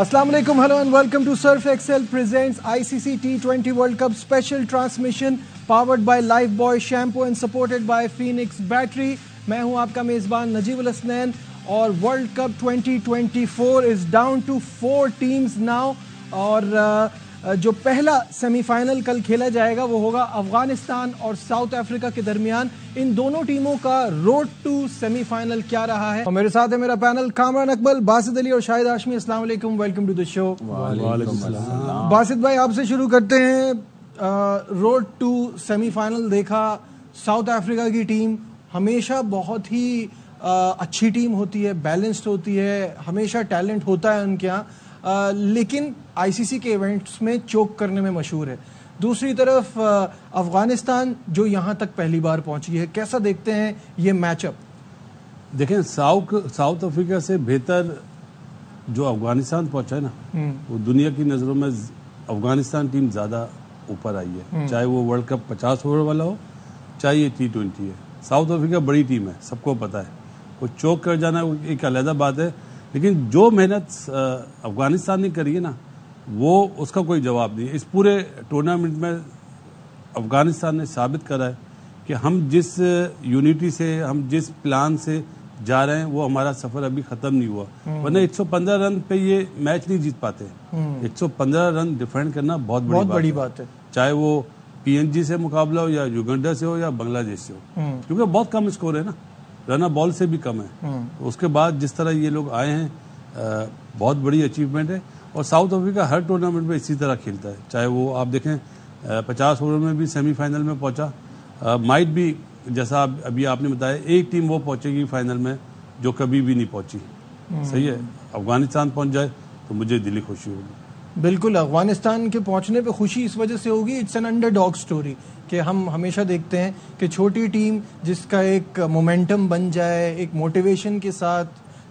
Assalamu alaikum, hello and welcome to Surf Excel presents ICC T20 World Cup special transmission powered by Lifebuoy shampoo and supported by Phoenix Battery. मैं हूं आपका मेज़बान नजीबुल हसनैन और world cup 2024 is down to 4 teams now और जो पहला semifinal कल खेला जाएगा वो होगा अफगानिस्तान और साउथ अफ्रीका के दरमियान। इन दोनों टीमों का रोड टू सेमीफाइनल क्या रहा है। और मेरे साथ है मेरा पैनल कामरान अकबल, बासित अली और शाहिद हाशमी। अस्सलाम वालेकुम, welcome to the show. Basit भाई आपसे शुरू करते हैं। रोड टू सेमीफाइनल देखा, साउथ अफ्रीका की टीम हमेशा बहुत ही अच्छी टीम होती है, बैलेंस्ड होती है, हमेशा टैलेंट होता है उनके यहाँ, लेकिन आईसीसी के इवेंट्स में चोक करने में मशहूर है। दूसरी तरफ अफगानिस्तान जो यहाँ तक पहली बार पहुंची है, कैसा देखते हैं ये मैचअप? देखें, साउथ अफ्रीका से बेहतर जो अफगानिस्तान पहुंचा है ना, वो दुनिया की नज़रों में अफगानिस्तान टीम ज़्यादा ऊपर आई है। चाहे वो वर्ल्ड कप 50 ओवर वाला हो, चाहे ये T20 है। साउथ अफ्रीका बड़ी टीम है, सबको पता है। वो चोक कर जाना एक अलग बात है, लेकिन जो मेहनत अफगानिस्तान ने करी है ना, वो उसका कोई जवाब नहीं है। इस पूरे टूर्नामेंट में अफगानिस्तान ने साबित करा है कि हम जिस यूनिटी से, हम जिस प्लान से जा रहे हैं, वो हमारा सफर अभी खत्म नहीं हुआ। वरना 115 रन पे ये मैच नहीं जीत पाते। 115 रन डिफेंड करना बहुत बड़ी बात है। चाहे वो PNG से मुकाबला हो या युगांडा से हो या बांग्लादेश से हो, क्योंकि बहुत कम स्कोर है ना, रन बॉल से भी कम है। उसके बाद जिस तरह ये लोग आए हैं, बहुत बड़ी अचीवमेंट है। और साउथ अफ्रीका हर टूर्नामेंट में इसी तरह खेलता है। चाहे वो आप देखें 50 ओवर में भी सेमीफाइनल में पहुंचा। माइट भी जैसा अभी आपने बताया, एक टीम वो पहुंचेगी फाइनल में जो कभी भी नहीं पहुंची। सही है, अफगानिस्तान पहुंच जाए तो मुझे दिली खुशी होगी। बिल्कुल, अफगानिस्तान के पहुंचने पे खुशी इस वजह से होगी, इट्स एन अंडरडॉग स्टोरी कि हम हमेशा देखते हैं कि छोटी टीम जिसका एक मोमेंटम बन जाए, एक मोटिवेशन के साथ,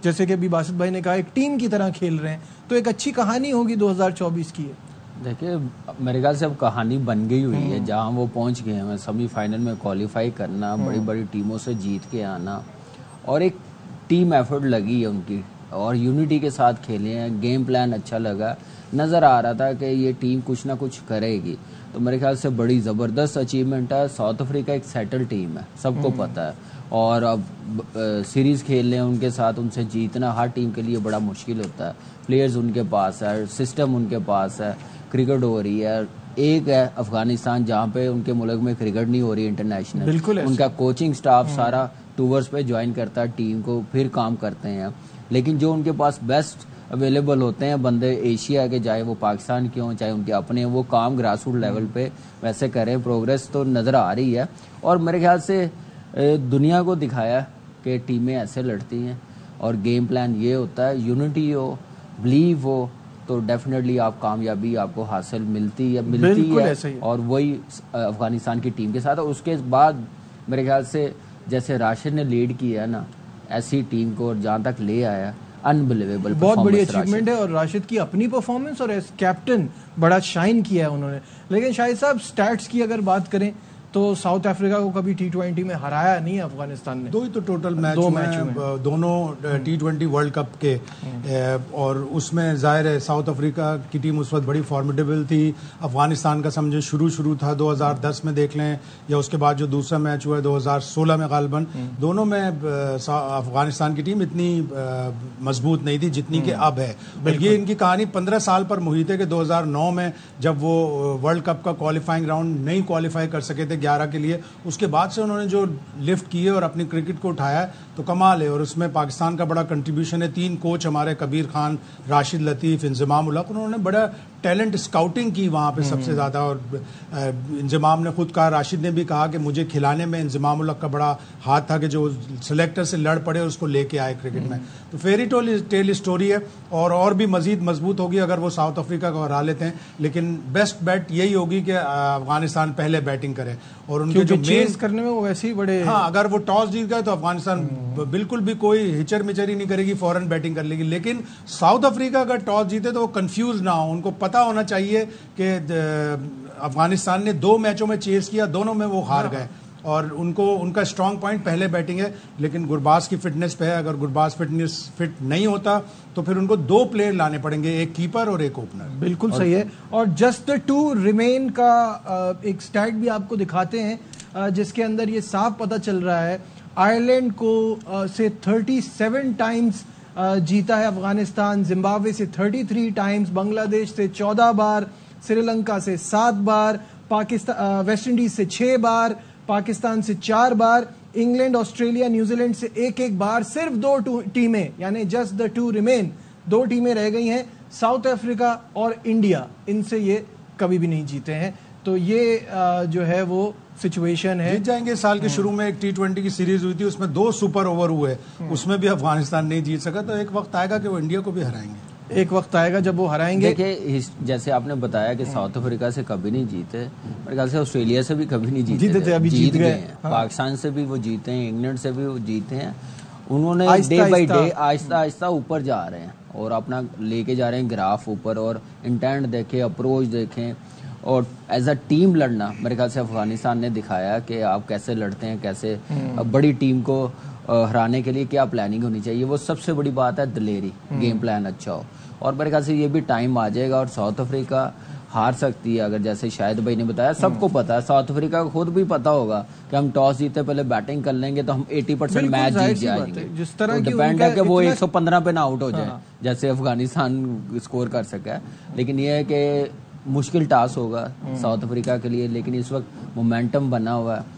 जैसे कि अभी बासित भाई ने कहा, एक टीम की तरह खेल रहे हैं, तो एक अच्छी कहानी होगी 2024 की। देखिए, मेरे ख्याल से अब कहानी बन गई हुई है। जहां वो पहुंच गए हैं, सेमीफाइनल में क्वालिफाई करना, बड़ी बड़ी टीमों से जीत के आना, और एक टीम एफर्ट लगी है उनकी, और यूनिटी के साथ खेले हैं। गेम प्लान अच्छा लगा, नज़र आ रहा था कि ये टीम कुछ ना कुछ करेगी। तो मेरे ख्याल से बड़ी ज़बरदस्त अचीवमेंट है। साउथ अफ्रीका एक सेटल टीम है, सबको पता है, और अब सीरीज़ खेल रहे हैं उनके साथ, उनसे जीतना हर टीम के लिए बड़ा मुश्किल होता है। प्लेयर्स उनके पास है, सिस्टम उनके पास है, क्रिकेट हो रही है। एक है अफगानिस्तान जहाँ पे उनके मुल्क में क्रिकेट नहीं हो रही इंटरनेशनल, बिल्कुल उनका कोचिंग स्टाफ सारा टूवर्स पे ज्वाइन करता है टीम को, फिर काम करते हैं। लेकिन जो उनके पास बेस्ट अवेलेबल होते हैं बंदे एशिया के, चाहे वो पाकिस्तान के हों चाहे उनके अपने, वो काम ग्रासरूट लेवल पे वैसे करें। प्रोग्रेस तो नज़र आ रही है, और मेरे ख्याल से दुनिया को दिखाया कि टीमें ऐसे लड़ती हैं और गेम प्लान ये होता है। यूनिटी हो, बिलीव हो, तो डेफिनेटली आप कामयाबी आपको हासिल मिलती है। और वही अफगानिस्तान की टीम के साथ। और उसके बाद मेरे ख्याल से जैसे राशिद ने लीड किया ना, ऐसी टीम को जहाँ तक ले आया, अनबिलीवेबल, बहुत बड़ी अचीवमेंट है। और राशिद की अपनी परफॉर्मेंस और एज कैप्टन बड़ा शाइन किया है उन्होंने। लेकिन शाहिद साहब, स्टैट्स की अगर बात करें तो साउथ अफ्रीका को कभी T20 में हराया नहीं है अफगानिस्तान ने। 2 ही तो टोटल मैच में दोनों T20 वर्ल्ड कप के, और उसमें जाहिर है साउथ अफ्रीका की टीम उस वक्त बड़ी फॉर्मिडेबल थी। अफगानिस्तान का समझे शुरू था 2010 में देख लें, या उसके बाद जो दूसरा मैच हुआ है 2016 में गालिबन, दोनों में अफगानिस्तान की टीम इतनी मजबूत नहीं थी जितनी कि अब है। ये इनकी कहानी 15 साल पर मुहित है कि 2009 में जब वो वर्ल्ड कप का क्वालिफाइंग राउंड नहीं क्वालिफाई कर सके थे 11 के लिए, उसके बाद से उन्होंने जो लिफ्ट की है और अपनी क्रिकेट को उठाया है, तो कमाल है। और उसमें पाकिस्तान का बड़ा कंट्रीब्यूशन है। 3 कोच हमारे, कबीर खान, राशिद लतीफ़, इंजमाम उल हक, उन्होंने बड़ा टैलेंट स्काउटिंग की वहाँ पे सबसे ज़्यादा। और इंजमाम ने खुद कहा, राशिद ने भी कहा कि मुझे खिलाने में इंजमाम उल हक का बड़ा हाथ था कि जो सिलेक्टर से लड़ पड़े और उसको लेके आए क्रिकेट में। तो फेरी टेल स्टोरी है, और भी मजीद मजबूत होगी अगर वो साउथ अफ्रीका को हरा लेते हैं। लेकिन बेस्ट बैट यही होगी कि अफगानिस्तान पहले बैटिंग करे, और उनके जो चेस करने में वो वैसे ही बड़े। हाँ, अगर वो टॉस जीत गए तो अफगानिस्तान बिल्कुल भी कोई हिचर मिचर ही नहीं करेगी, फौरन बैटिंग कर लेगी। लेकिन साउथ अफ्रीका अगर टॉस जीते तो वो कंफ्यूज ना हो, उनको पता होना चाहिए कि अफगानिस्तान ने 2 मैचों में चेस किया, दोनों में वो हार गए। और उनका स्ट्रांग पॉइंट पहले बैटिंग है, लेकिन गुरबाज की फिटनेस पे है। अगर गुरबाज फिट नहीं होता तो फिर उनको 2 प्लेयर लाने पड़ेंगे, एक कीपर और एक ओपनर। बिल्कुल सही है। और जस्ट द टू रिमेन का एक स्टैट भी आपको दिखाते हैं, जिसके अंदर ये साफ पता चल रहा है आयरलैंड को से 37 टाइम्स जीता है अफगानिस्तान, जिम्बाब्वे से 33 टाइम्स, बांग्लादेश से 14 बार, श्रीलंका से 7 बार, पाकिस्तान वेस्ट इंडीज से 6 बार, पाकिस्तान से 4 बार, इंग्लैंड, ऑस्ट्रेलिया, न्यूजीलैंड से एक बार। सिर्फ 2 टीमें, यानी जस्ट द टू रिमेन, 2 टीमें रह गई हैं, साउथ अफ्रीका और इंडिया। इनसे ये कभी भी नहीं जीते हैं। तो ये जो है वो सिचुएशन है। जीत जाएंगे। साल के शुरू में एक T20 की सीरीज हुई थी, उसमें 2 सुपर ओवर हुए, उसमें भी अफगानिस्तान नहीं जीत सका। तो एक वक्त आएगा कि वो इंडिया को भी हराएंगे। एक वक्त आएगा जब वो हराएंगे। देखिए, जैसे आपने बताया कि साउथ अफ्रीका से कभी नहीं जीते, मेरे ख्याल से ऑस्ट्रेलिया से भी कभी नहीं जीते थे, अभी जीत गए हैं। पाकिस्तान से भी वो जीते हैं, इंग्लैंड से भी वो जीते हैं। उन्होंने day by day Aahista Aahista ऊपर जा रहे हैं और अपना लेके जा रहे हैं ग्राफ ऊपर। और इंटेंट देखें, अप्रोच देखें और एज अ टीम लड़ना, मेरे ख्याल से अफगानिस्तान ने दिखाया कि आप कैसे लड़ते हैं, कैसे बड़ी टीम को हराने के लिए क्या प्लानिंग होनी चाहिए। वो सबसे बड़ी बात है दिलेरी, गेम प्लान अच्छा हो। और मेरे ख्याल से ये भी टाइम आ जाएगा और साउथ अफ्रीका हार सकती है। अगर जैसे शायद भाई ने बताया, सबको पता है, साउथ अफ्रीका को खुद भी पता होगा कि हम टॉस जीते पहले बैटिंग कर लेंगे तो हम 80% मैच जीत जाएंगे। जिस तरह तो डिपेंड है कि वो 115 पे ना आउट हो जाए, जैसे अफगानिस्तान स्कोर कर सका है। लेकिन ये है कि मुश्किल टास्क होगा साउथ अफ्रीका के लिए। लेकिन इस वक्त मोमेंटम बना हुआ है।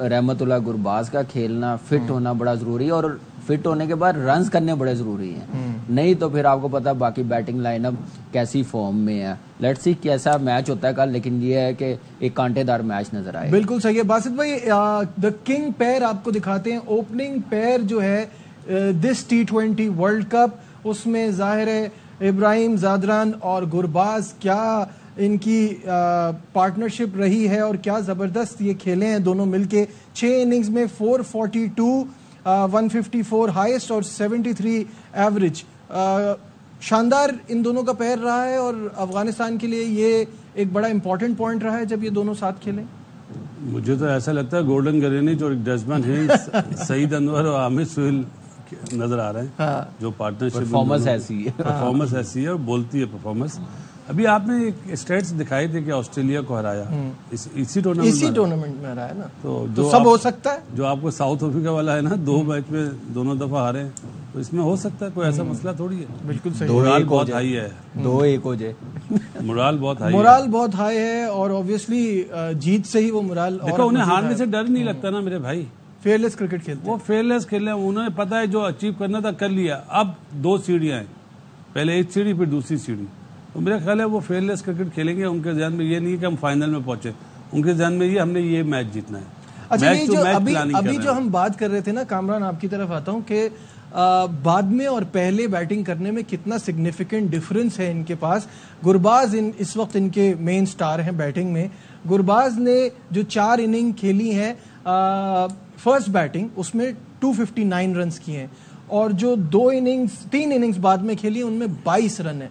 रहमतुल्लाह गुरबाज का खेलना, फिट होना बड़ा जरूरी है और फिट होने के बाद रन्स करने बड़े जरूरी हैं। नहीं तो फिर आपको पता है बाकी बैटिंग लाइनअप कैसी फॉर्म में है। लेट्स सी कैसा मैच होता है कल, लेकिन ये है कि एक कांटेदार मैच नजर आए। बिल्कुल सही है बासित भाई। द किंग पेयर आपको दिखाते हैं, ओपनिंग पेयर जो है दिस T20 वर्ल्ड कप, उसमें जाहिर है इब्राहिम जादरान और गुरबाज, क्या इनकी पार्टनरशिप रही है और क्या जबरदस्त ये खेले हैं दोनों मिलके। 6 इनिंग्स में 442, 154 हाईएस्ट और 73 एवरेज। शानदार इन दोनों का पैर रहा है और अफगानिस्तान के लिए ये एक बड़ा इंपॉर्टेंट पॉइंट रहा है जब ये दोनों साथ खेले। मुझे तो ऐसा लगता है गोल्डन गरेनिच और डेस्मंड हिंस, सईद अनवर और आमिर सुहेल नजर आ रहे हैं। हाँ। जो पार्टनरशिप परफॉर्मेंस ऐसी है, परफॉर्मेंस ऐसी है और बोलती है परफॉर्मेंस। अभी आपने एक स्टेट्स दिखाए थे कि ऑस्ट्रेलिया को हराया इसी टूर्नामेंट में हराया ना, तो सब हो सकता है। जो आपको साउथ अफ्रीका वाला है ना, 2 मैच में दोनों दफा हारे, तो इसमें हो सकता है, कोई ऐसा मसला थोड़ी है। बिल्कुल सही। मोराल बहुत हाई है, 2-1 हो जाए। मोराल बहुत हाई है और ऑब्वियसली जीत से ही वो मोराल। देखो, उन्हें हारने से डर नहीं लगता ना मेरे भाई। फेयरलेस क्रिकेट खेलते, वो फेयरलेस खेल रहे हैं। उन्हें पता है जो अचीव करना था कर लिया। अब 2 सीढ़ियां हैं, पहले एक सीढ़ी फिर दूसरी सीढ़ी। तो मेरा ख्याल है वो फेयरलेस क्रिकेट खेलेंगे। उनके ध्यान में ये नहीं है कि हम फाइनल में पहुंचे, उनके ध्यान में ये हमने ये मैच जीतना है। अच्छा, ये जो अभी जो हम बात कर रहे थे ना, कामरान आपकी तरफ आता हूं कि बाद में और पहले बैटिंग करने में कितना सिग्निफिकेंट डिफरेंस है इनके पास। गुरबाज इस वक्त इनके मेन स्टार हैं बैटिंग में। गुरबाज ने जो 4 इनिंग खेली हैं फर्स्ट बैटिंग, उसमें 259 रन्स किए हैं और जो 3 इनिंग्स बाद में खेली उनमें 22 रन है।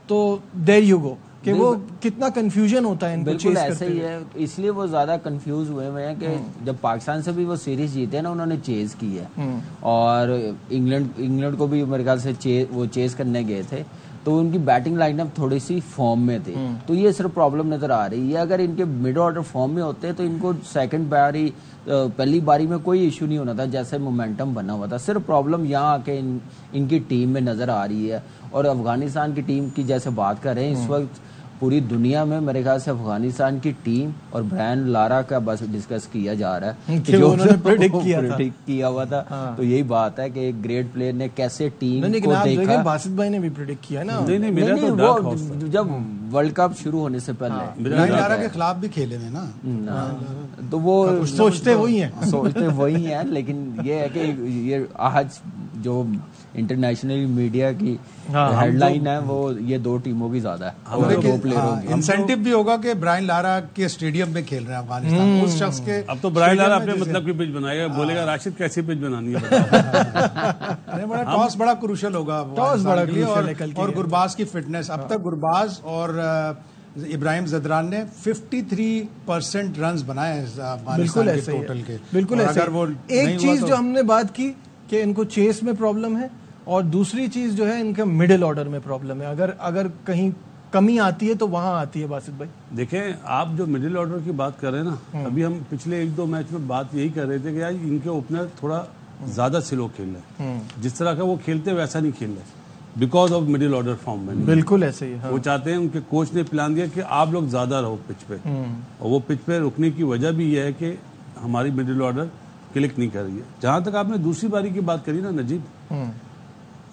तो देयर यू गो कि वो कितना कंफ्यूजन होता है इनको चेस करते हुए। ऐसे ही है, इसलिए वो ज्यादा कंफ्यूज हुए हैं कि जब पाकिस्तान से भी वो सीरीज जीते ना, उन्होंने चेज की है और इंग्लैंड को भी मेरे ख्याल से वो चेज करने गए थे, तो उनकी बैटिंग लाइनअप थोड़ी सी फॉर्म में थी। तो ये सिर्फ प्रॉब्लम नजर आ रही है। अगर इनके मिड ऑर्डर फॉर्म में होते तो इनको सेकंड बारी पहली बारी में कोई इशू नहीं होना था, जैसे मोमेंटम बना हुआ था। सिर्फ प्रॉब्लम यहाँ आके इनकी टीम में नजर आ रही है। और अफगानिस्तान की टीम की जैसे बात कर रहे हैं, इस वक्त पूरी दुनिया में मेरे ख्याल से अफगानिस्तान की टीम और ब्रायन लारा का बस डिस्कस किया जा रहा है कि जो उन्होंने प्रेडिक्ट किया हुआ था। तो यही बात है कि एक ग्रेट प्लेयर ने कैसे टीम को देखा। बासित भाई ने भी प्रेडिक्ट किया ना। नहीं, वो जब वर्ल्ड कप शुरू होने से पहले ब्रायन लारा के खिलाफ भी खेले हैं ना, तो वो सोचते वही हैं। लेकिन ये है कि ये आज जो इंटरनेशनल मीडिया की हेडलाइन है वो ये 2 टीमों की ज्यादा है, 2 प्लेयरों की। इंसेंटिव भी होगा कि ब्रायन लारा के स्टेडियम में खेल रहे हैं अफगानिस्तान, उस शख्स के। अब तो ब्रायन लारा अपने मतलब की पिच बनाएगा, बोलेगा राशिद कैसी पिच बनानी है। टॉस बड़ा क्रूशियल होगा और गुरबाज की फिटनेस। अब तक गुरबाज और इब्राहिम जदरान ने 53% रन्स बनाए अफगानिस्तान के टोटल के। बिल्कुल ऐसे। अगर वो एक चीज जो हमने बात की कि इनको चेस में प्रॉब्लम है, और दूसरी चीज जो है इनका मिडिल ऑर्डर में प्रॉब्लम है। अगर कहीं कमी आती है तो वहां आती है। बासित भाई देखें, आप जो मिडिल ऑर्डर की बात कर रहे हैं ना, अभी हम पिछले 1-2 मैच में बात यही कर रहे थे कि यार इनके ओपनर थोड़ा ज्यादा स्लो खेल रहे हैं। जिस तरह का वो खेलते वैसा नहीं खेल रहे, because of middle order form में। बिल्कुल ऐसे ही। हाँ। वो चाहते हैं, उनके कोच ने प्लान दिया कि आप लोग ज्यादा रहो पिच पे, और वो पिच पे रुकने की वजह भी यह है कि हमारी मिडिल ऑर्डर क्लिक नहीं कर रही है। जहां तक आपने दूसरी बारी की बात करी ना नजीब,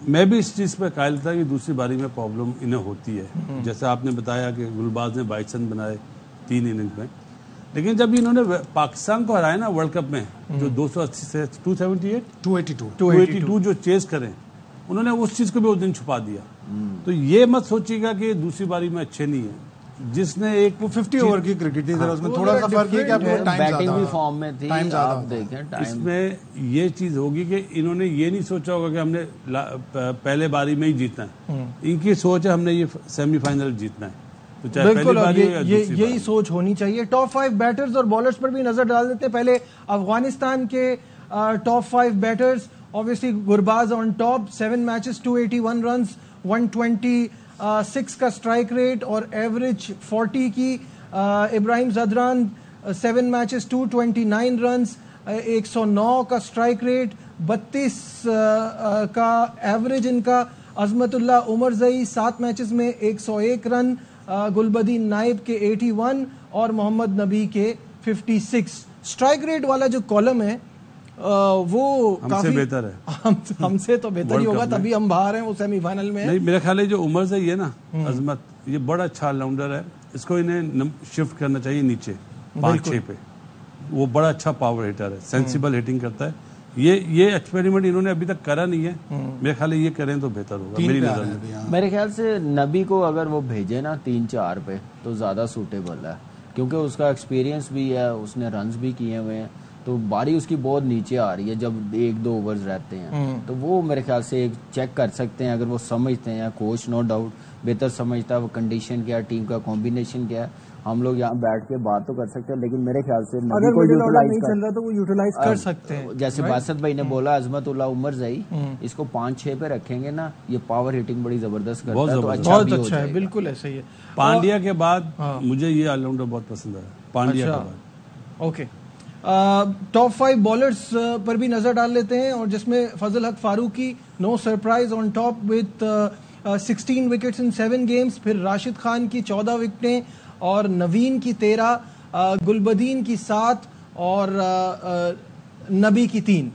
मैं भी इस चीज पर कायल था कि दूसरी बारी में प्रॉब्लम इन्हें होती है। जैसे आपने बताया कि गुलबाज ने 22 रन बनाए 3 इनिंग्स में, लेकिन जब इन्होंने पाकिस्तान को हराया ना वर्ल्ड कप में, जो 280 से 282 जो चेस करें, उन्होंने उस चीज को भी उस दिन छुपा दिया। तो ये मत सोचिएगा कि दूसरी बारी में अच्छे नहीं है। जिसने एक 50 ओवर की क्रिकेट थी, उसमें थोड़ा सा फर्क है कि आपको टाइम बैटिंग भी फॉर्म में थी, आप देखें टाइम। इसमें ये चीज होगी कि इन्होंने ये नहीं सोचा होगा कि हमने पहले बारी में ही जीतना है। इनकी सोच है हमने ये सेमीफाइनल जीतना है। तो चाहे बिल्कुल, पहली बारी हो या दूसरी यही सोच होनी चाहिए। टॉप 5 बैटर्स और बॉलर्स पर भी नजर डाल देते हैं। पहले अफगानिस्तान के top 5 batters, obviously Gurbaz on top, 7 matches 281 runs, 126 का स्ट्राइक रेट और एवरेज 40 की। इब्राहिम जदरान 7 मैचेस 229 रन्स, 109 का स्ट्राइक रेट, 32 का एवरेज इनका। अजमतुल्लाह उमरजई 7 मैचेस में 101 रन, गुलबदीन नाइब के 81 और मोहम्मद नबी के 56। स्ट्राइक रेट वाला जो कॉलम है वो हमसे बेहतर है। हमसे तो बेहतर ही होगा, तभी हम बाहर हैं वो सेमीफाइनल में। नहीं, मेरा ख्याल है जो उमरजई है ना, अजमत, ये बड़ा अच्छा ऑलराउंडर है। इसको इन्हें शिफ्ट करना चाहिए नीचे 5-6 पे। वो बड़ा अच्छा पावर हिटर है, सेंसिबल हिटिंग करता है। ये एक्सपेरिमेंट इन्होंने अभी तक करा नहीं है। मेरे ख्याल है ये करें तो बेहतर होगा मेरी नजर में। मेरे ख्याल से नबी को अगर वो भेजे ना 3-4 पे तो ज्यादा सूटेबल है, क्योंकि उसका एक्सपीरियंस भी है, उसने रन्स भी किए हुए हैं। तो बारी उसकी बहुत नीचे आ रही है जब 1-2 ओवर्स रहते हैं। तो वो मेरे ख्याल से एक चेक कर सकते हैं अगर वो समझते हैं। कोच नो डाउट बेहतर समझता है वो कंडीशन क्या है, टीम का कॉम्बिनेशन क्या है। हम लोग यहाँ बैठ के बात तो कर सकते हैं, लेकिन मेरे ख्याल से अगर मिडिल ऑर्डर नहीं चल रहा तो वो यूटिलाइज कर सकते हैं। जैसे बासत भाई ने बोला, अजमतुल्लाह उमरजई, इसको 5-6 पे रखेंगे ना, ये पावर हिटिंग बड़ी जबरदस्त करता है, तो बहुत अच्छा है। बिल्कुल ऐसा ही है। पांड्या के बाद मुझे ये ऑलराउंडर बहुत पसंद है, पांड्या के बाद। ओके, टॉप 5 बॉलर्स पर भी नजर डाल लेते हैं, और जिसमें Fazal Haq Farooqi no surprise on top with 16 wickets in 7 games. फिर राशिद खान की 14 विकेटें और नवीन की 13, गुलबदीन की 7 और नबी की 3।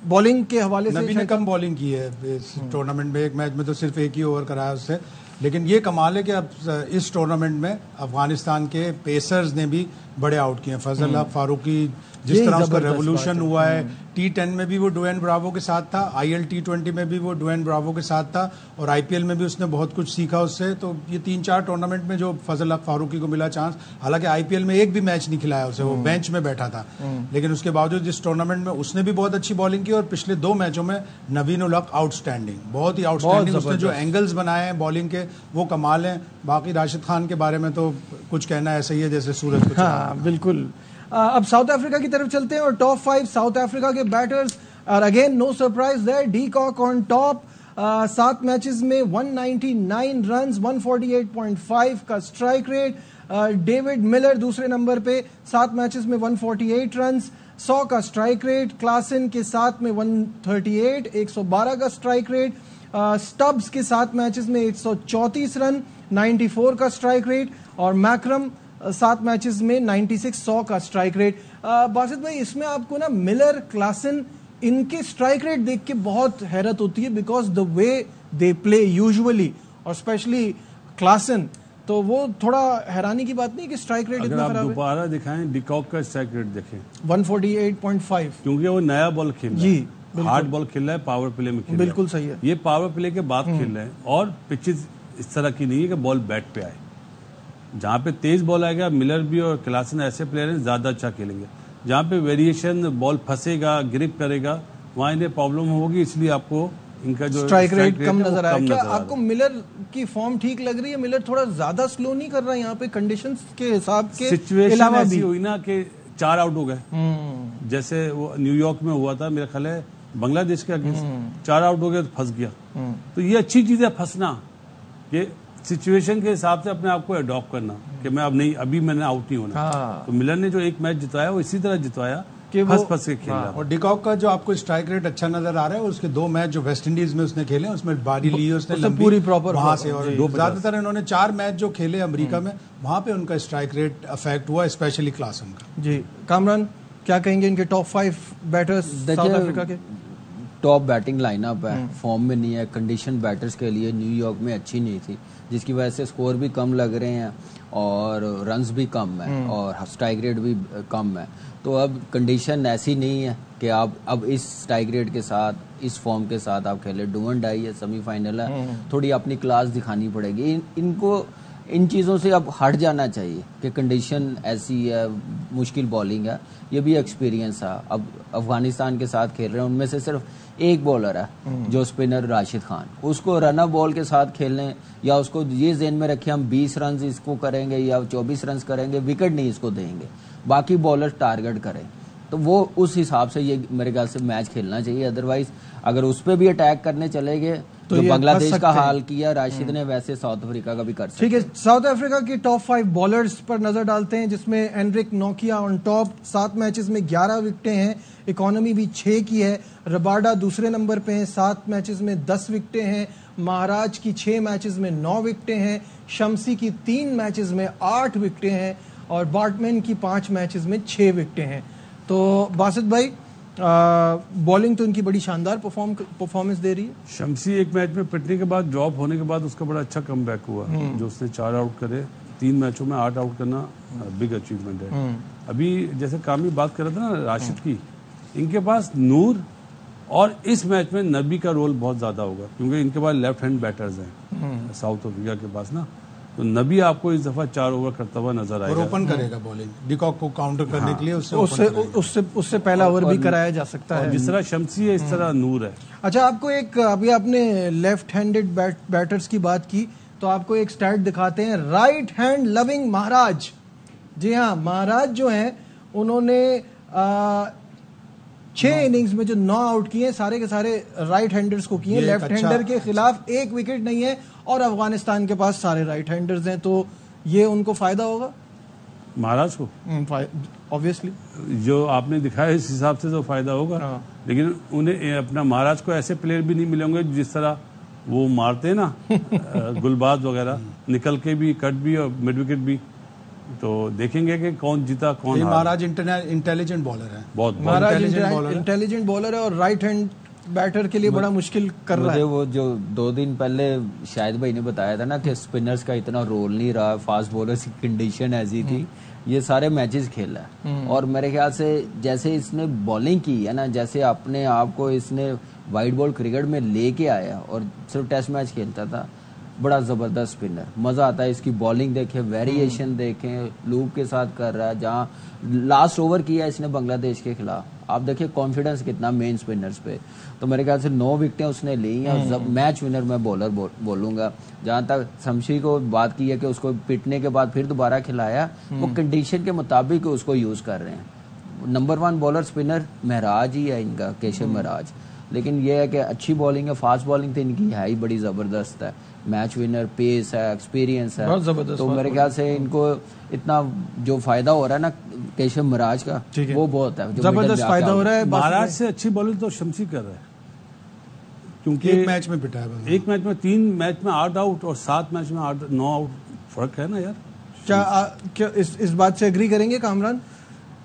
बॉलिंग के हवाले से नबी ने कम बॉलिंग की है इस टूर्नामेंट में। एक मैच में तो सिर्फ 1 ही ओवर कराया उससे। लेकिन ये कमाल है कि अब इस टूर्नामेंट में अफगानिस्तान के पेसर्स ने भी बड़े आउट किए हैं। फजल हक फारूकी, जिस तरह उसका रेवोल्यूशन हुआ है, T10 में भी वो डुएन ब्रावो के साथ था, IL T20 में भी वो डुएन ब्रावो के साथ था, और IPL में भी उसने बहुत कुछ सीखा उससे। तो ये 3-4 टूर्नामेंट में जो फजल हक फारूकी को मिला चांस, हालांकि IPL में एक भी मैच नहीं खिलाया उसे, वो बेंच में बैठा था, लेकिन उसके बावजूद जिस टूर्नामेंट में उसने भी बहुत अच्छी बॉलिंग की। और पिछले 2 मैचों में नवीन उल हक आउटस्टैंडिंग, बहुत ही आउटस्टैंडिंग। उसने जो एंगल्स बनाए हैं बॉलिंग के वो कमाल हैं। बाकी राशिद खान के बारे में तो कुछ कहना ऐसा ही है जैसे सूरज को। हाँ बिल्कुल। अब साउथ अफ्रीका की तरफ चलते हैं, और टॉप 5 साउथ अफ्रीका के बैटर्स, और again no surprise there, De Kock on top, 7 matches में 199 रन्स, 148.5 का स्ट्राइक रेट। डेविड मिलर दूसरे नंबर पे, 7 मैचेस में 148 रन्स, 100 का स्ट्राइक रेट। क्लासन के साथ में 138, 112 का स्ट्राइक रेट। स्टब्स के 7 मैचेस में 134 रन, 94 का स्ट्राइक रेट। और मैक्रम 7 मैचेस में 96, 100 का स्ट्राइक रेट। बासित भाई, इसमें आपको ना मिलर, क्लासन, इनके स्ट्राइक रेट देख के बहुत हैरत होती है, because the way they play usually, और स्पेशली क्लासन, तो वो थोड़ा हैरानी की बात नहीं कि स्ट्राइक रेट इतना खराब है। दोबारा दिखाएं डिकॉक का स्ट्राइक रेट देखें, 148.5, क्योंकि वो नया बॉल खेल रहा है, हार्ड बॉल खेल रहा है, पावर प्ले में खेल रहा है। बिल्कुल सही है। ये पावर प्ले के बाद खेल रहे हैं, और पिचेस इस तरह की नहीं है कि बॉल बैट पे आए। जहाँ पे तेज बॉल आएगा, मिलर भी और क्लासन ऐसे प्लेयर हैं ज्यादा अच्छा खेलेंगे। जहाँ पे वेरिएशन, बॉल फंसेगा, ग्रिप करेगा, वहाँ इन्हें प्रॉब्लम होगी। इसलिए आपको इनका जो स्ट्राइक रेट कम है, नजर आया। क्या नजर आ आपको मिलर की फॉर्म ठीक लग रही है? मिलर थोड़ा ज्यादा स्लो नहीं कर रहा है यहाँ पे कंडीशंस के हिसाब के सिचुएशन अलावा ऐसी भी? हुई ना कि 4 आउट हो गए, जैसे वो न्यूयॉर्क में हुआ था मेरा ख्याल है बांग्लादेश के अगेंस्ट, 4 आउट हो गए तो फंस गया। तो ये अच्छी चीज है फंसना, कि सिचुएशन के हिसाब से अपने आप को अडॉप्ट करना कि मैं अब नहीं, अभी मैंने आउट नहीं होना। तो मिलर ने जो एक मैच जिताया वो इसी तरह जितवाया कि फंस के खेल रहा। और डिकॉक का जो आपको स्ट्राइक रेट अच्छा नजर आ रहा है, उसके 2 मैच जो वेस्ट इंडीज में उसने खेले उसमें बारी ली उसने लंबी पूरी प्रॉपर वहां से, और ज्यादातर इन्होंने 4 मैच जो खेले अमेरिका में वहां पे उनका स्ट्राइक रेट अफेक्ट हुआ, स्पेशली क्लासन का। जी कामरान, क्या कहेंगे इनके टॉप 5 बैटर्स साउथ अफ्रीका के? टॉप बैटिंग लाइनअप है, फॉर्म में नहीं है, कंडीशन बैटर्स के लिए न्यूयॉर्क में अच्छी नहीं थी, जिसकी वजह से स्कोर भी कम लग रहे हैं और रन्स भी कम है और स्ट्राइक रेट भी कम है। तो अब कंडीशन ऐसी नहीं है कि आप अब इस स्ट्राइक रेट के साथ, इस फॉर्म के साथ आप खेले। डू एंड डाई है, सेमीफाइनल है, थोड़ी अपनी क्लास दिखानी पड़ेगी। इनको इन चीज़ों से अब हट जाना चाहिए कि कंडीशन ऐसी है, मुश्किल बॉलिंग है, ये भी एक्सपीरियंस है। अब अफगानिस्तान के साथ खेल रहे हैं, उनमें से सिर्फ एक बॉलर है जो स्पिनर राशिद खान, उसको रनर बॉल के साथ खेलने या उसको ये ज़हन में रखे हम 20 रन इसको करेंगे या 24 रन करेंगे, विकेट नहीं इसको देंगे, बाकी बॉलर टारगेट करें, तो वो उस हिसाब से ये मेरे ख्याल से मैच खेलना चाहिए। अदरवाइज अगर उस पर भी अटैक करने चले गए तो बांग्लादेश का हाल किया राशिद ने, वैसे साउथ अफ्रीका का भी कर सकते। ठीक है, साउथ अफ्रीका की टॉप 5 बॉलर्स पर नजर डालते हैं, जिसमें एनरिक नोकिया ऑन टॉप, 7 मैचेस में 11 विकेटें हैं, इकोनॉमी भी 6 की है। रबाडा दूसरे नंबर पे हैं, 7 मैचेस में 10 विकेटें हैं। महाराज की 6 मैचेस में 9 विकेटें हैं। शम्सी की 3 मैचेस में 8 विकेटें हैं और बार्टमैन की 5 मैचेस में 6 विकेटें हैं। तो बासित भाई, बॉलिंग तो इनकी बड़ी शानदार परफॉर्मेंस दे रही है। शम्सी एक मैच में पिटने के बाद, ड्रॉप होने के बाद उसका बड़ा अच्छा कमबैक हुआ, जो उसने 4 आउट करे, 3 मैचों में 8 आउट करना बिग अचीवमेंट है। अभी जैसे कामी बात कर रहा था ना राशिद की, इनके पास नूर और इस मैच में नबी का रोल बहुत ज्यादा होगा, क्योंकि इनके पास लेफ्ट हैंड बैटर्स हैं साउथ अफ्रीका के पास ना, तो नबी आपको इस दफा 4 ओवर करता हुआ नजर आएगा और ओपन करेगा बॉलिंग डिकॉक को काउंटर करने के लिए, उससे पहला ओवर भी कराया जा सकता है। जिस तरह शम्सी है इस तरह नूर है। अच्छा, आपको एक, अभी आपने लेफ्ट हैंडेड बैटर्स की बात की, तो आपको एक स्टैट दिखाते हैं, राइट हैंड लविंग महाराज। जी हाँ, महाराज जो हैं उन्होंने 6 इनिंग्स में जो 9 आउट किए सारे के सारे राइट हैंडर्स को किए, लेफ्ट हैंडर के खिलाफ 1 विकेट नहीं है और अफगानिस्तान के पास सारे राइट हैंडर्स हैं, तो ये उनको फायदा होगा महाराज को, ऑब्वियसली जो आपने दिखाया इस हिसाब से तो फायदा होगा। लेकिन उन्हें अपना महाराज को ऐसे प्लेयर भी नहीं मिलेंगे जिस तरह वो मारते हैं ना गुलबाज वगैरह, निकल के भी, कट भी और मिड विकेट भी। तो देखेंगे कि कौन जीता कौन हारा। महाराज इंटेलिजेंट बॉलर है, बहुत महाराज इंटेलिजेंट बॉलर है और राइट हैंड बैटर के लिए बड़ा मुश्किल कर रहा है। वो जो 2 दिन पहले शायद भाई ने बताया था ना कि स्पिनर्स का इतना रोल नहीं रहा, फास्ट बॉलर्स की कंडीशन ऐसी थी, ये सारे मैचेस खेला है। और मेरे ख्याल से जैसे इसने बॉलिंग की है ना, जैसे अपने आप को इसने वाइट बॉल क्रिकेट में लेके आया और सिर्फ टेस्ट मैच खेलता था, बड़ा जबरदस्त स्पिनर, मजा आता है इसकी बॉलिंग देखें, वेरिएशन देखें, लूप के साथ कर रहा है। जहां लास्ट ओवर किया इसने बांग्लादेश के खिलाफ, आप देखिए कॉन्फिडेंस कितना मेन स्पिनर्स पे। तो मेरे ख्याल से 9 विकेटें उसने ली हैं। जब मैच विनर मैं बॉलर बोलूंगा। जहां तक शम्सी को बात की है कि उसको पिटने के बाद फिर दोबारा खिलाया, वो कंडीशन के मुताबिक उसको यूज कर रहे हैं। नंबर 1 बॉलर स्पिनर महराज ही है इनका, केशव महराज। लेकिन यह है कि अच्छी बॉलिंग है, फास्ट बॉलिंग तो इनकी है ही बड़ी जबरदस्त है, मैच विनर, पेस है, एक्सपीरियंस है। तो मेरे ख्याल से इनको इतना जो फायदा हो रहा है ना केशव महाराज का, वो बहुत है, जबरदस्त फायदा हो रहा है। महाराज से अच्छी बॉलिंग तो शम्सी कर रहा है, क्योंकि एक मैच में पिटा है, एक मैच में 3 मैच में 8 आउट और 7 मैच में 9 आउट, फर्क है ना यार। क्या इस बात से एग्री करेंगे कामरान?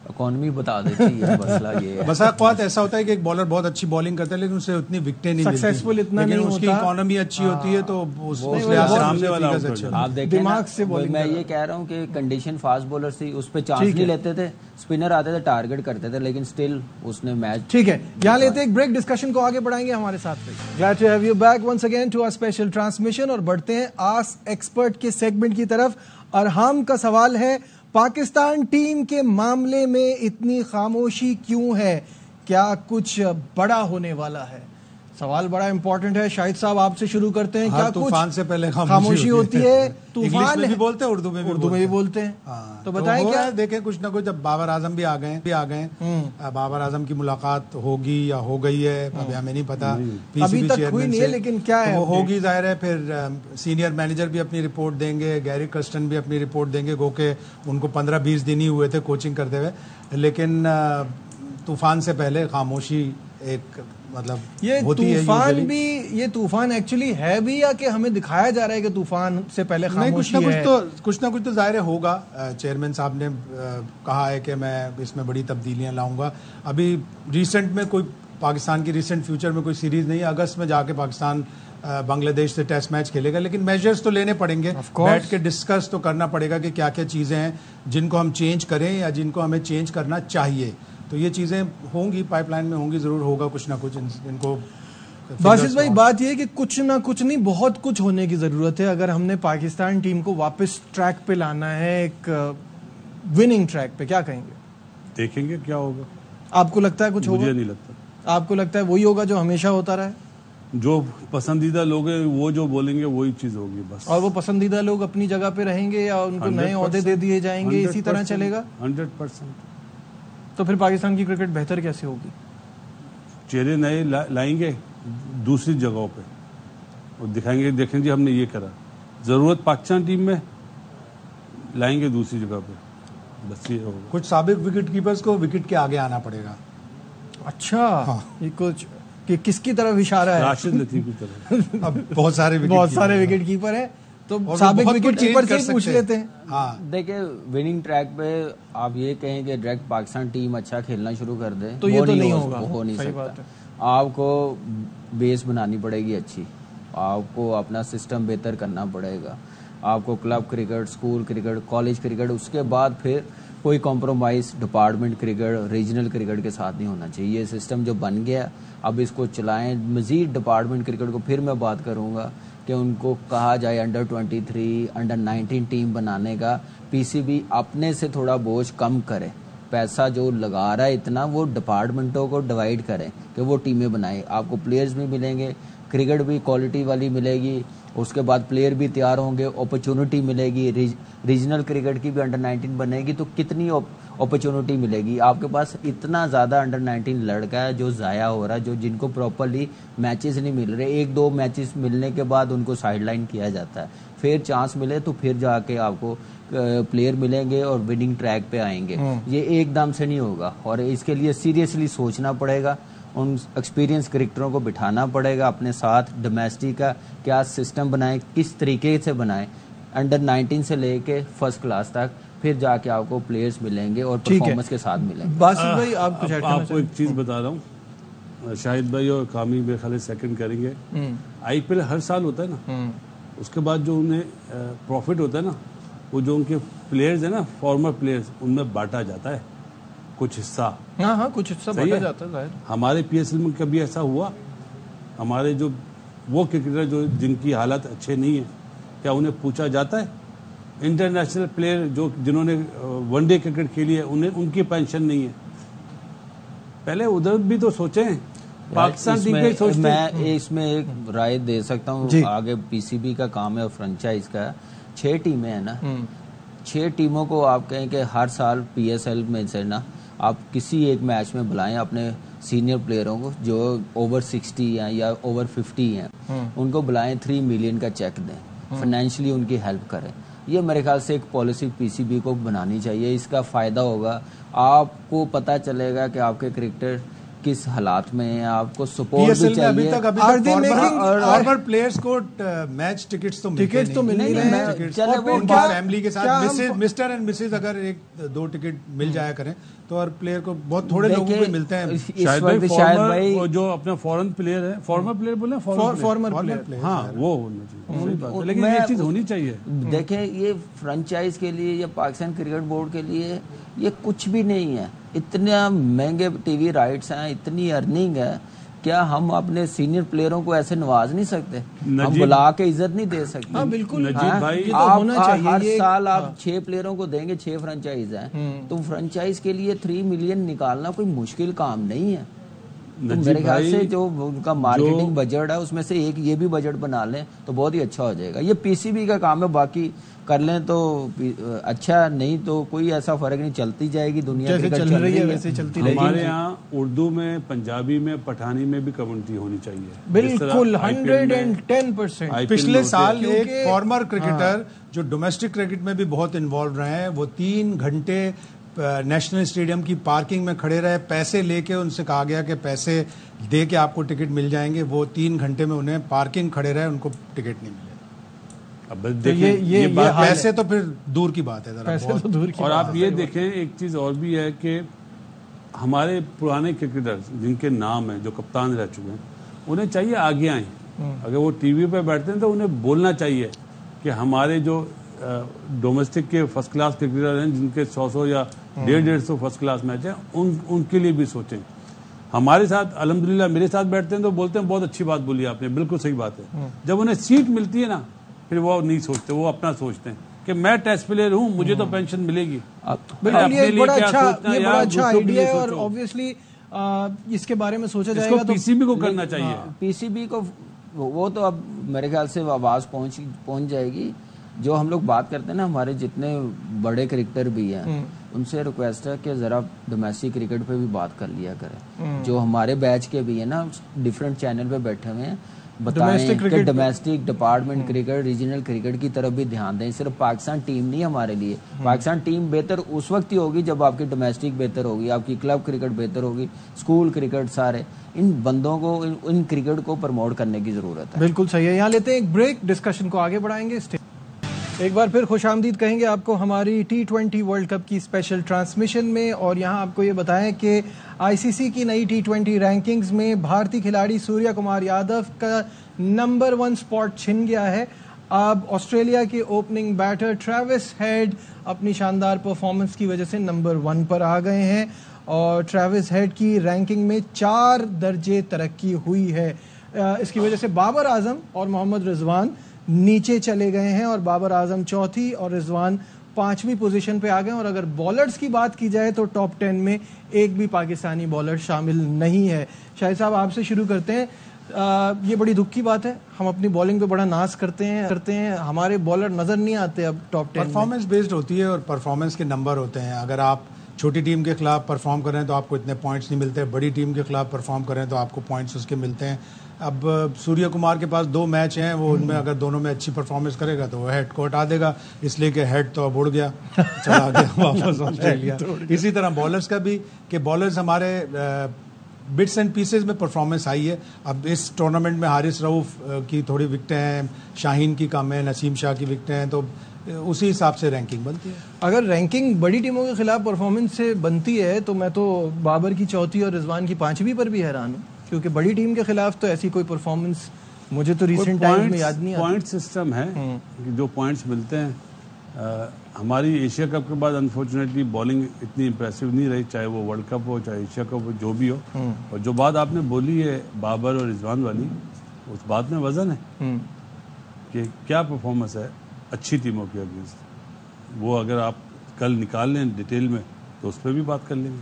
इकोनॉमी बता देती है, मसला ये है। बस ऐसा होता है कि एक बॉलर बहुत अच्छी बॉलिंग करता है लेकिन उसे उतनी विकेटें नहीं मिलती, सक्सेसफुल इतना नहीं होता, उसकी इकोनॉमी अच्छी होती है तो सामने वाला आप देखें दिमाग से बॉलिंग। मैं ये कह रहा हूँ कि कंडीशन फास्ट बॉलर थी, उस पर चांस नहीं लेते थे, स्पिनर आते थे टारगेट करते थे, लेकिन स्टिल उसने मैच। ठीक है, यहाँ लेते एक ब्रेक, डिस्कशन को आगे बढ़ाएंगे हमारे साथ। Glad to have you back once again to our special transmission और बढ़ते हैं आस्क एक्सपर्ट के सेगमेंट की तरफ। अरहाम का सवाल है, पाकिस्तान टीम के मामले में इतनी खामोशी क्यों है? क्या कुछ बड़ा होने वाला है? सवाल बड़ा इंपॉर्टेंट है। शाहिद साहब आपसे शुरू करते हैं। क्या तूफान से पहले खामोशी होती है? तूफान में भी बोलते हैं, उर्दू में भी बोलते हैं। हाँ, तो बताएं क्या? देखें कुछ ना कुछ, जब बाबर आजम भी आ गए बाबर आजम की मुलाकात होगी या हो गई है अभी हमें नहीं पता, अभी तक हुई नहीं है, लेकिन क्या है वो होगी जाहिर है। फिर सीनियर मैनेजर भी अपनी रिपोर्ट देंगे, गैरी कर्स्टन भी अपनी रिपोर्ट देंगे, गो के उनको 15-20 दिन ही हुए थे कोचिंग करते हुए। लेकिन तूफान से पहले खामोशी एक मतलब ये तूफान भी, ये तूफान एक्चुअली है भी या कि हमें दिखाया जा रहा है कि तूफान से पहले खामोशी है? कुछ ना कुछ तो जाहिर होगा। चेयरमैन साहब ने कहा है कि मैं इसमें बड़ी तब्दीलियां लाऊंगा। अभी रिसेंट में कोई पाकिस्तान की रिसेंट फ्यूचर में कोई सीरीज नहीं है। अगस्त में जाके पाकिस्तान बांग्लादेश से टेस्ट मैच खेलेगा, लेकिन मेजर्स तो लेने पड़ेंगे, बैठ के डिस्कस तो करना पड़ेगा कि क्या क्या चीज़ें हैं जिनको हम चेंज करें या जिनको हमें चेंज करना चाहिए। तो ये चीज़ें होंगी, पाइपलाइन में होंगी, ज़रूर होगा कुछ ना कुछ इनको। बासित भाई, बात ये है कि कुछ ना कुछ नहीं, बहुत कुछ होने की ज़रूरत है अगर हमने पाकिस्तान टीम को वापस ट्रैक पे लाना है, एक विनिंग ट्रैक पे। क्या कहेंगे? देखेंगे क्या होगा। आपको लगता है कुछ होगा? मुझे नहीं लगता। आपको लगता है वही होगा जो हमेशा होता रहा है? जो पसंदीदा लोग हैं वो जो बोलेंगे वही चीज़ होगी बस। और वो पसंदीदा लोग अपनी जगह पे रहेंगे या उनको नए ओहदे दे दिए जाएंगे, इसी तरह चलेगा? 100%। तो फिर पाकिस्तान की क्रिकेट बेहतर कैसे होगी? चेहरे नए लाएंगे दूसरी जगहों पे और दिखाएंगे, देखें जी हमने ये करा। जरूरत पाकिस्तान टीम में लाएंगे दूसरी जगह पे, बस ये होगा। कुछ साबिक विकेट कीपर्स को विकेट के आगे आना पड़ेगा। अच्छा, हाँ। ये कुछ कि किसकी तरफ इशारा है? राशिद लतीफ की तरफ। अब बहुत सारे विकेट कीपर है, तो साबिक विकेट कीपर से पूछ लेते हैं। हाँ, देखिए विनिंग ट्रैक पे आप ये कहें कि डायरेक्ट पाकिस्तान टीम अच्छा खेलना शुरू कर दे तो ये तो नहीं होगा, हो नहीं सकता। आपको बेस बनानी पड़ेगी अच्छी, आपको अपना सिस्टम बेहतर करना पड़ेगा, आपको club cricket, school cricket, college cricket, उसके बाद फिर कोई compromise department cricket, regional cricket के साथ नहीं होना चाहिए। ये सिस्टम जो बन गया अब इसको चलाएं। मज़ीद डिपार्टमेंट क्रिकेट को फिर मैं बात करूँगा कि उनको कहा जाए अंडर 23, अंडर 19 टीम बनाने का। पीसीबी अपने से थोड़ा बोझ कम करे, पैसा जो लगा रहा है इतना वो डिपार्टमेंटों को डिवाइड करें कि वो टीमें बनाए। आपको प्लेयर्स भी मिलेंगे, क्रिकेट भी क्वालिटी वाली मिलेगी, उसके बाद प्लेयर भी तैयार होंगे, अपॉर्चुनिटी मिलेगी। रीजनल क्रिकेट की भी अंडर 19 बनेगी तो कितनी अपॉर्चुनिटी मिलेगी। आपके पास इतना ज़्यादा अंडर 19 लड़का है जो ज़ाया हो रहा है, जो जिनको प्रॉपरली मैचेस नहीं मिल रहे। 1-2 मैचेस मिलने के बाद उनको साइडलाइन किया जाता है, फिर चांस मिले तो फिर जाके आपको प्लेयर मिलेंगे और विनिंग ट्रैक पे आएंगे। ये एकदम से नहीं होगा और इसके लिए सीरियसली सोचना पड़ेगा। उन एक्सपीरियंस क्रिकेटरों को बिठाना पड़ेगा अपने साथ। डोमेस्टिक का क्या सिस्टम बनाएं, किस तरीके से बनाएं, अंडर 19 से लेके फर्स्ट क्लास तक, फिर जाके आपको प्लेयर्स मिलेंगे और परफॉर्मेंस के साथ मिलेंगे। बासित भाई, आप कुछ आपको एक चीज़ बता रहा हूँ, शाहिद भाई और कामी मेरे ख्याल सेकंड करेंगे। IPL हर साल होता है ना, उसके बाद जो उन्हें प्रॉफिट होता है ना, वो जो उनके प्लेयर्स है ना, फॉर्मर प्लेयर्स, उनमें बांटा जाता है कुछ हिस्सा। हाँ, कुछ हिस्सा बांटा जाता है। हमारे PSL में कभी ऐसा हुआ? हमारे जो वो क्रिकेटर जो जिनकी हालत अच्छे नहीं है, क्या उन्हें पूछा जाता है? इंटरनेशनल प्लेयर जो जिन्होंने वनडे क्रिकेट खेली है, उन्हें उनकी पेंशन नहीं है। पहले उधर भी तो सोचें, पाकिस्तान टीम के सोचते। मैं इसमें एक राय दे सकता हूँ। आगे PCB का काम है और फ्रेंचाइज का। 6 टीमें हैं ना, 6 टीमों को आप कहें कि हर साल PSL में से ना आप किसी एक मैच में बुलाएं अपने सीनियर प्लेयरों को जो ओवर 60 हैं या ओवर 50 हैं, उनको बुलाएं, 3 मिलियन का चेक दें, फाइनेंशियली उनकी हेल्प करें। ये मेरे ख्याल से एक पॉलिसी PCB को बनानी चाहिए। इसका फ़ायदा होगा, आपको पता चलेगा कि आपके क्रिकेटर किस हालात में है, आपको सपोर्ट भी चाहिए। अभी तक फॉर्मर प्लेयर्स को मैच टिकट्स तो मिल नहीं रहे। और फैमिली के साथ मिस्टर एंड मिसेज अगर 1-2 टिकट मिल जाया करें तो और प्लेयर को बहुत थोड़े लोगों को मिलते हैं। शायद भाई जो अपना फॉरेन प्लेयर है, फॉर्मर प्लेयर बोले, फॉर्मर प्लेयर, हाँ वो होना चाहिए। लेकिन ये चीज होनी चाहिए। देखें, ये फ्रेंचाइज के लिए या पाकिस्तान क्रिकेट बोर्ड के लिए ये कुछ भी नहीं है। इतने महंगे टीवी राइट्स हैं, इतनी अर्निंग है, क्या हम अपने सीनियर प्लेयरों को ऐसे नवाज नहीं सकते? हम बुला के इज्जत नहीं दे सकते? हाँ, बिल्कुल नजीब भाई, तो होना चाहिए। हर साल आप 6 प्लेयरों को देंगे, 6 फ्रेंचाइज हैं, तो फ्रेंचाइज के लिए 3 मिलियन निकालना कोई मुश्किल काम नहीं है। तो मेरे ख्याल से जो उनका मार्केटिंग बजट है उसमें से एक ये भी बजट बना लें तो बहुत ही अच्छा हो जाएगा। ये पीसीबी का काम है, बाकी कर लें तो अच्छा, नहीं तो कोई ऐसा फर्क नहीं, चलती जाएगी दुनिया जैसे चल रही है वैसे चलती रहेगी। हमारे यहाँ उर्दू में, पंजाबी में, पठानी में भी कमेंट्री होनी चाहिए। बिल्कुल 110%। पिछले साल एक फॉर्मर क्रिकेटर जो डोमेस्टिक क्रिकेट में भी बहुत इन्वॉल्व रहे हैं, वो 3 घंटे नेशनल स्टेडियम की पार्किंग में खड़े रहे, पैसे लेके उनसे कहा गया कि पैसे दे के आपको टिकट मिल जाएंगे। वो 3 घंटे में उन्हें पार्किंग खड़े रहे, उनको टिकट नहीं मिले। अब तो देखिए ये पैसे तो फिर दूर की बात है, पैसे तो दूर की और बात आप ये देखें, एक चीज और भी है कि हमारे पुराने क्रिकेटर्स जिनके नाम है, जो कप्तान रह चुके हैं, उन्हें चाहिए आगे आए। अगर वो टीवी पे बैठते हैं तो उन्हें बोलना चाहिए कि हमारे जो डोमेस्टिक के फर्स्ट क्लास क्रिकेटर हैं, जिनके 100 या 150 फर्स्ट क्लास मैच है, उनके लिए भी सोचें। हमारे साथ अल्हम्दुलिल्लाह मेरे साथ बैठते हैं तो बोलते हैं बहुत अच्छी बात बोली आपने, बिल्कुल सही बात है। जब उन्हें सीट मिलती है ना, फिर वो नहीं सोचते, वो अपना सोचते हैं कि मैं टेस्ट प्लेयर हूँ, मुझे तो पेंशन मिलेगी। बिल्कुल, ये बड़ा अच्छा आइडिया है और ऑब्वियसली इसके बारे में सोचा जाएगा तो पीसीबी को करना चाहिए। पीसीबी को वो तो अब मेरे ख्याल से आवाज पहुंच जाएगी। जो हम लोग बात करते हैं ना, हमारे जितने बड़े क्रिकेटर भी हैं, उनसे रिक्वेस्ट है कि जरा डोमेस्टिक क्रिकेट पे भी बात कर लिया करें। जो हमारे बैच के भी है ना, डिफरेंट चैनल पे बैठे हुए हैं, बताएं कि domestic, department cricket, regional cricket की तरफ भी ध्यान दें। सिर्फ पाकिस्तान टीम नहीं हमारे लिए, पाकिस्तान टीम बेहतर उस वक्त ही होगी जब आपकी डोमेस्टिक बेहतर होगी, आपकी क्लब क्रिकेट बेहतर होगी, स्कूल क्रिकेट, सारे इन बंदों को, इन क्रिकेट को प्रमोट करने की जरूरत है। बिल्कुल सही है। यहाँ लेते हैं एक ब्रेक, डिस्कशन को आगे बढ़ाएंगे। एक बार फिर खुशामदीद कहेंगे आपको हमारी T20 वर्ल्ड कप की स्पेशल ट्रांसमिशन में। और यहाँ आपको ये बताएं कि आईसीसी की नई T20 रैंकिंग्स में भारतीय खिलाड़ी सूर्य कुमार यादव का नंबर 1 स्पॉट छिन गया है। अब ऑस्ट्रेलिया के ओपनिंग बैटर ट्रेविस हेड अपनी शानदार परफॉर्मेंस की वजह से नंबर 1 पर आ गए हैं और ट्रेविस हेड की रैंकिंग में 4 दर्जे तरक्की हुई है। इसकी वजह से बाबर आजम और मोहम्मद रिजवान नीचे चले गए हैं और बाबर आजम 4थी और रिजवान 5वीं पोजीशन पे आ गए। और अगर बॉलर्स की बात की जाए तो टॉप 10 में एक भी पाकिस्तानी बॉलर शामिल नहीं है। शाहिद साहब, आपसे शुरू करते हैं। ये बड़ी दुख की बात है, हम अपनी बॉलिंग पे बड़ा नाज करते हैं, हमारे बॉलर नजर नहीं आते अब टॉप 10 में। परफॉर्मेंस बेस्ड होती है और परफॉर्मेंस के नंबर होते हैं। अगर आप छोटी टीम के खिलाफ परफॉर्म कर रहे हैं तो आपको इतने पॉइंट्स नहीं मिलते, बड़ी टीम के खिलाफ परफॉर्म कर रहे हैं तो आपको पॉइंट्स उसके मिलते हैं। अब सूर्य कुमार के पास 2 मैच हैं, वो उनमें अगर दोनों में अच्छी परफॉर्मेंस करेगा तो वो हेड को हटा देगा, इसलिए कि हेड तो अब उड़ गया, चला गया वापस ऑस्ट्रेलिया। इसी तरह बॉलर्स का भी, कि बॉलर्स हमारे बिट्स एंड पीसेस में परफॉर्मेंस आई है। अब इस टूर्नामेंट में हारिस रऊफ की थोड़ी विकटें हैं, शाहीन की कम है, नसीम शाह की विकटें हैं, तो उसी हिसाब से रैंकिंग बनती है। अगर रैंकिंग बड़ी टीमों के खिलाफ परफॉर्मेंस से बनती है तो मैं तो बाबर की 4थी और रिजवान की 5वीं पर भी हैरान हूँ, क्योंकि बड़ी टीम के खिलाफ तो ऐसी कोई परफॉर्मेंस मुझे तो रिसेंट टाइम्स में याद नहीं आता। पॉइंट सिस्टम है कि जो पॉइंट्स मिलते हैं। हमारी एशिया कप के बाद अनफॉर्चुनेटली बॉलिंग इतनी इंप्रेसिव नहीं रही, चाहे वो वर्ल्ड कप हो, चाहे एशिया कप हो, जो भी हो। और जो बात आपने बोली है बाबर और रिजवान वाली, उस बात में वजन है कि क्या परफॉर्मेंस है अच्छी टीमों के अगेंस्ट। वो अगर आप कल निकाल लें डिटेल में तो उस पर भी बात कर लेंगे,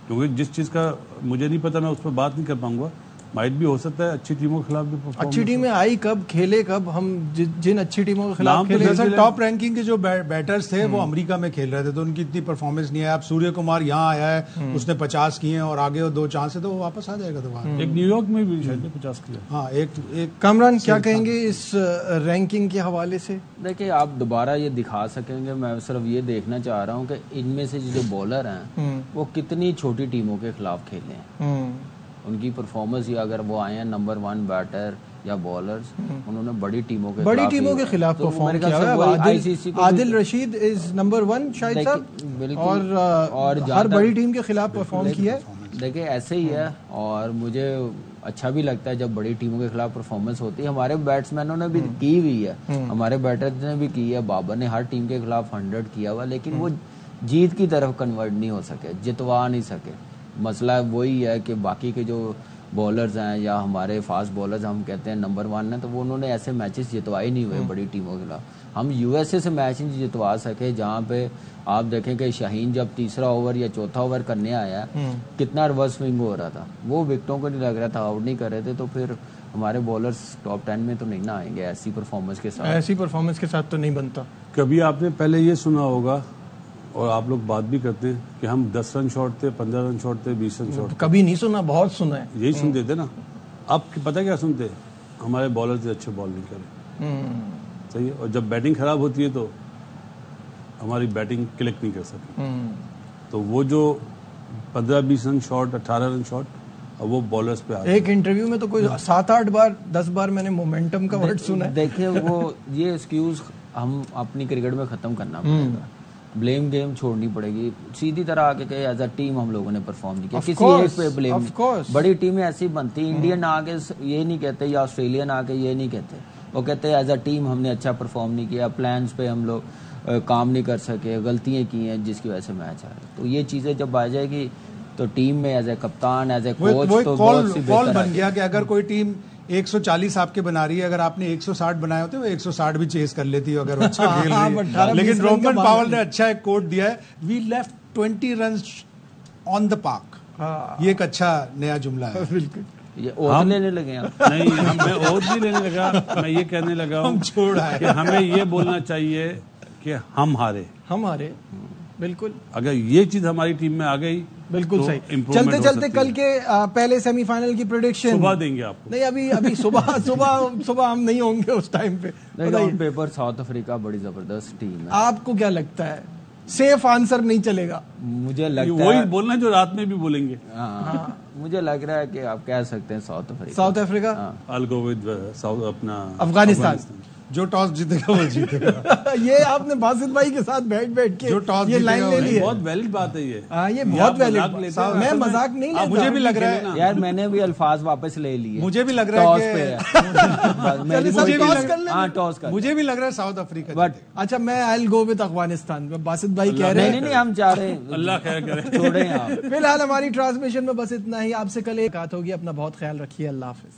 क्योंकि जिस चीज़ का मुझे नहीं पता मैं उस पर बात नहीं कर पाऊंगा। माइट भी हो सकता है अच्छी टीमों के खिलाफ भी अच्छी टीमें आई कब, खेले कब, हम जिन अच्छी टीमों के खिलाफ खेले। जैसे टॉप रैंकिंग के जो बैटर्स थे वो अमेरिका में खेल रहे थे तो उनकी इतनी परफॉर्मेंस नहीं है। अब सूर्य कुमार यहाँ आया है, उसने 50 किए हैं और आगे 2 चांस है तो वो वापस आ जाएगा दोबारा। एक न्यूयॉर्क में भी शायद 50 किया। हाँ, एक कामरान क्या कहेंगे इस रैंकिंग के हवाले से? देखिए, आप दोबारा ये दिखा सकेंगे, मैं सिर्फ ये देखना चाह रहा हूँ कि इनमें से जो बॉलर हैं वो कितनी छोटी टीमों के खिलाफ खेले हैं, उनकी परफॉर्मेंस, या अगर वो आए हैं नंबर 1 बैटर या बॉलर्स, उन्होंने बड़ी टीमों के खिलाफ परफॉर्म किया है। आदिल रशीद इज नंबर 1 शायद साहब, और हर बड़ी टीम के खिलाफ परफॉर्म किया है। देखिए, ऐसे ही है और मुझे अच्छा भी लगता है जब बड़ी टीमों के खिलाफ परफॉर्मेंस होती है। हमारे बैट्समैनों ने भी की हुई है, हमारे बैटर्स ने भी की है। बाबर ने हर टीम के खिलाफ 100 किया हुआ, लेकिन वो जीत की तरफ कन्वर्ट नहीं हो सके, जितवा नहीं सके। मसला वही है कि बाकी के जो बॉलर्स हैं या हमारे फास्ट बॉलर्स हम कहते हैं नंबर 1 है, तो वो उन्होंने ऐसे मैचेस जितवाए नहीं हुए बड़ी टीमों के खिलाफ। हम यूएसए से मैच नहीं जितवा सके, जहाँ पे आप देखें कि शाहीन जब तीसरा ओवर या चौथा ओवर करने आया कितना रिवर्स स्विंग हो रहा था, वो विकेटों को नहीं लग रहा था, आउट नहीं कर रहे थे, तो फिर हमारे बॉलर्स टॉप 10 में तो नहीं ना आएंगे ऐसी परफॉर्मेंस के साथ। ऐसी परफॉर्मेंस के साथ तो नहीं बनता। कभी आपने पहले ये सुना होगा और आप लोग बात भी करते हैं कि हम 10 रन शॉट थे, 15 रन शॉट थे, 20 रन शॉट थे। कभी नहीं सुना, बहुत सुना है। यही सुनते थे ना। अब पता क्या सुनते, हमारे बॉलर अच्छे बॉल नहीं करे। सही है। और जब बैटिंग खराब होती है तो हमारी बैटिंग क्लिक नहीं कर सकती, तो वो जो 15-20 रन शॉट, 18 रन शॉट, अब वो बॉलर्स पे आ। एक इंटरव्यू में तो कोई 7-8 बार 10 बार मैंने मोमेंटम का वर्ड सुना है। देखिए वो ये एक्सक्यूज हम अपनी क्रिकेट में खत्म करना पड़ेगा, ब्लेम गेम छोड़नी पड़ेगी, सीधी तरह आके कहे एज अ टीम हम लोगों ने परफॉर्म नहीं किया, किसी एक पे ब्लेम। बड़ी टीमें ऐसी बनती, इंडियन आके ये नहीं कहते या ऑस्ट्रेलियन आके ये नहीं कहते, वो कहते हैं एज अ टीम हमने अच्छा परफॉर्म नहीं किया, प्लान्स पे हम लोग काम नहीं कर सके, गलतियां की हैं जिसकी वजह से मैच आया। तो ये चीजें जब आ जाएगी तो टीम में एज ए कप्तान, एज ए कोच तो बहुत सी कॉल बन गया कि अगर कोई टीम 140 आपके बना रही है, अगर आपने 160 बनाए होते वो 160 भी चेस कर लेती है अगर अच्छा खेल रही है। लेकिन रोमन पावल ने अच्छा एक कोट दिया है, we left 20 run on the park. ये एक अच्छा नया जुमला है। बिल्कुल। ये ओत लेने लगे हैं। नहीं, मैं ओत नहीं लेने लगा, मैं ये कहने लगा हूँ कि हमें ये बोलना चाहिए कि हम हारे। बिल्कुल। अगर ये चीज हमारी टीम में आ गई, बिल्कुल तो सही। चलते चलते कल के पहले सेमीफाइनल की प्रेडिक्शन सुबह देंगे आपको। नहीं, अभी सुबह हम नहीं होंगे उस टाइम पे। ऑन पेपर साउथ अफ्रीका बड़ी जबरदस्त टीम है। आपको क्या लगता है? सेफ आंसर नहीं चलेगा। मुझे लगता है वही बोलना जो रात में भी बोलेंगे। हाँ, मुझे लग रहा है कि आप कह सकते हैं south Africa. I'll go with south अपना अफगानिस्तान। जो टॉस जीतेगा वो जीतेगा। ये आपने बासित भाई के साथ बैठ के जो टॉस ये लाइन ले ली है। बहुत वैलिड बात है ये। ये बहुत वैलिड। मैं मजाक नहीं लेता। मुझे भी लग रहा है यार, मैंने भी अल्फाज वापस ले लिए। मुझे भी लग रहा है टॉस पे मुझे भी लग रहा है साउथ अफ्रीका। बट अच्छा, मैं आई गो विद अफगानिस्तान। बासित भाई कह रहे हैं नहीं, हम चाह रहे हैं अल्लाह खैर करे। छोड़ें आप। फिलहाल हमारी ट्रांसमिशन में बस इतना ही। आपसे कल एक बात होगी। अपना बहुत ख्याल रखिए। अल्लाह हाफिज।